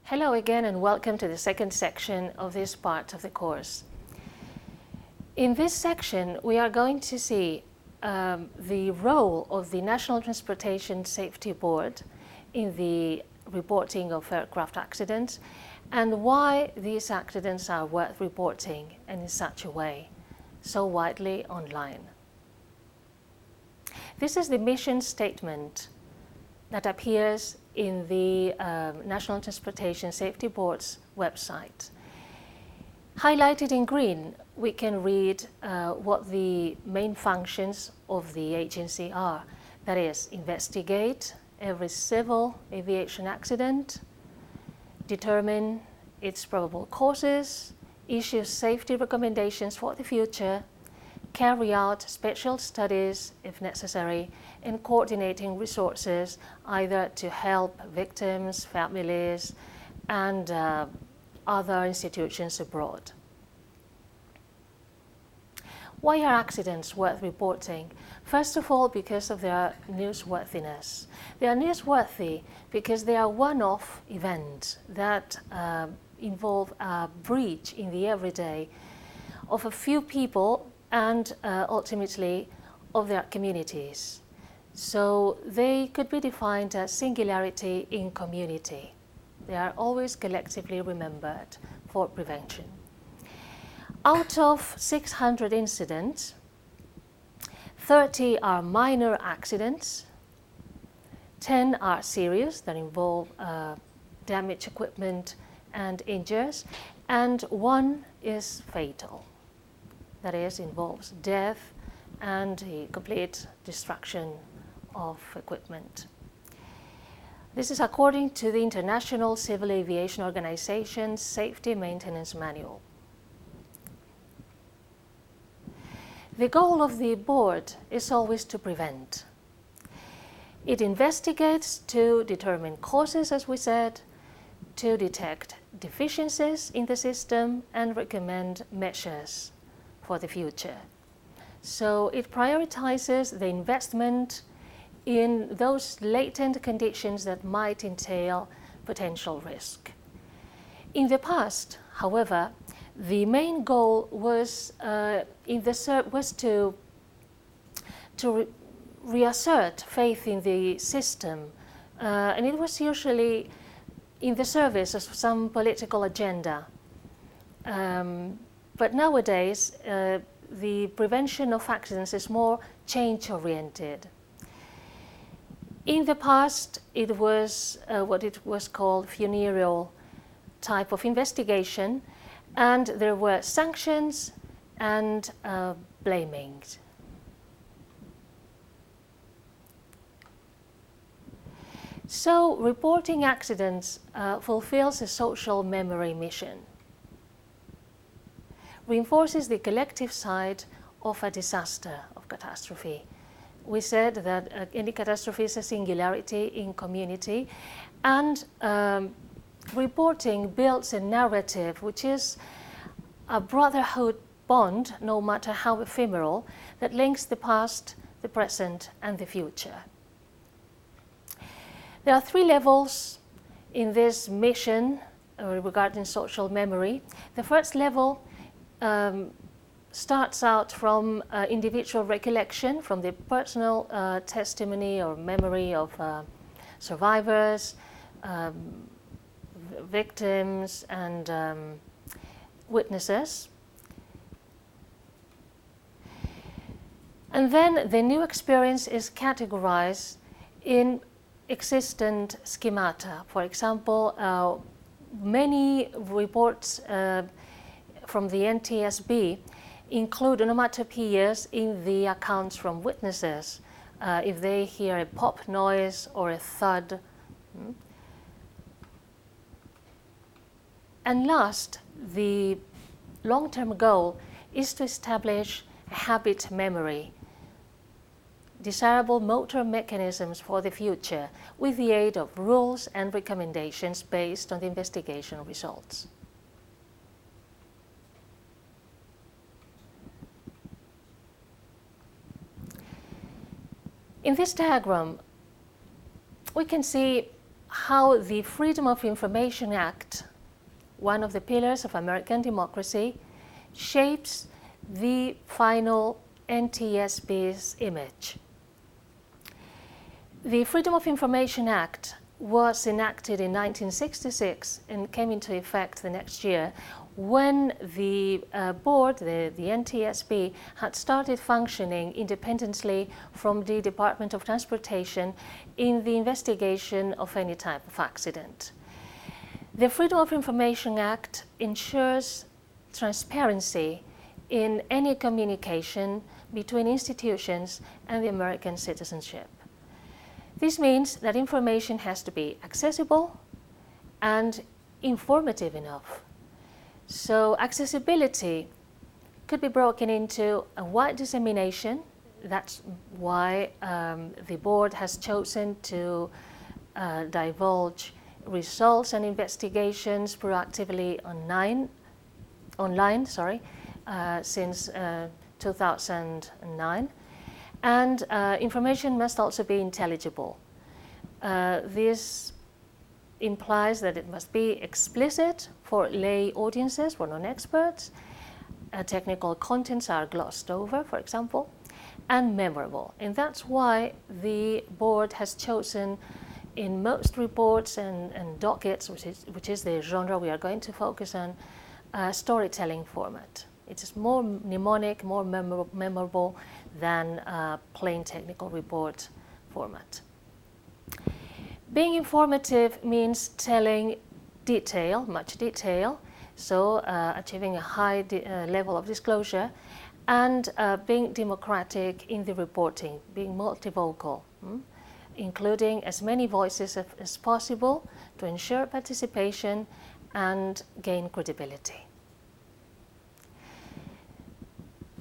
Hello again and welcome to the second section of this part of the course. In this section, we are going to see the role of the National Transportation Safety Board in the reporting of aircraft accidents and why these accidents are worth reporting and in such a way, so widely online. This is the mission statement that appears in the National Transportation Safety Board's website. Highlighted in green, we can read what the main functions of the agency are. That is, investigate every civil aviation accident, determine its probable causes, issue safety recommendations for the future, carry out special studies if necessary, and coordinating resources either to help victims, families, and other institutions abroad. Why are accidents worth reporting? First of all, because of their newsworthiness. They are newsworthy because they are one-off events that involve a breach in the everyday of a few people and ultimately of their communities. So they could be defined as singularity in community. They are always collectively remembered for prevention. Out of 600 incidents, 30 are minor accidents, 10 are serious that involve damaged equipment and injuries, and 1 is fatal. That is, involves death and the complete destruction of equipment. This is according to the International Civil Aviation Organization's Safety Maintenance Manual. The goal of the board is always to prevent. It investigates to determine causes, as we said, to detect deficiencies in the system and recommend measures for the future. So it prioritizes the investment in those latent conditions that might entail potential risk. In the past, however, the main goal was to reassert faith in the system, and it was usually in the service of some political agenda. But nowadays, the prevention of accidents is more change-oriented. In the past, it was what it was called funereal type of investigation, and there were sanctions and blamings. So, reporting accidents fulfills a social memory mission, reinforces the collective side of a disaster, of catastrophe. We said that any catastrophe is a singularity in community, and reporting builds a narrative which is a brotherhood bond, no matter how ephemeral, that links the past, the present, and the future. There are 3 levels in this mission regarding social memory. The first level starts out from individual recollection, from the personal testimony or memory of survivors, victims, and witnesses. And then the new experience is categorized in existent schemata. For example, many reports from the NTSB include onomatopoeias in the accounts from witnesses. If they hear a pop noise or a thud. And last, the long-term goal is to establish a habit memory, desirable motor mechanisms for the future with the aid of rules and recommendations based on the investigation results. In this diagram, we can see how the Freedom of Information Act, one of the pillars of American democracy, shapes the final NTSB's image. The Freedom of Information Act was enacted in 1966 and came into effect the next year when the board, the NTSB, had started functioning independently from the Department of Transportation in the investigation of any type of accident. The Freedom of Information Act ensures transparency in any communication between institutions and the American citizenship. This means that information has to be accessible and informative enough. So accessibility could be broken into a wide dissemination. That's why the board has chosen to divulge results and investigations proactively online, since 2009. And information must also be intelligible. This implies that it must be explicit for lay audiences, for non-experts. Technical contents are glossed over, for example, and memorable. And that's why the board has chosen in most reports and dockets, which is the genre we are going to focus on, storytelling format. It is more mnemonic, more memorable than plain technical report format. Being informative means telling detail, much detail, so achieving a high level of disclosure, and being democratic in the reporting, being multivocal, including as many voices as possible to ensure participation and gain credibility.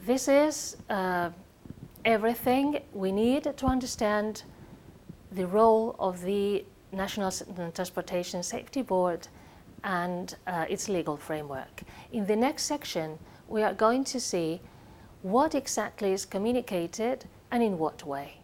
This is everything we need to understand the role of the National Transportation Safety Board and its legal framework. In the next section, we are going to see what exactly is communicated and in what way.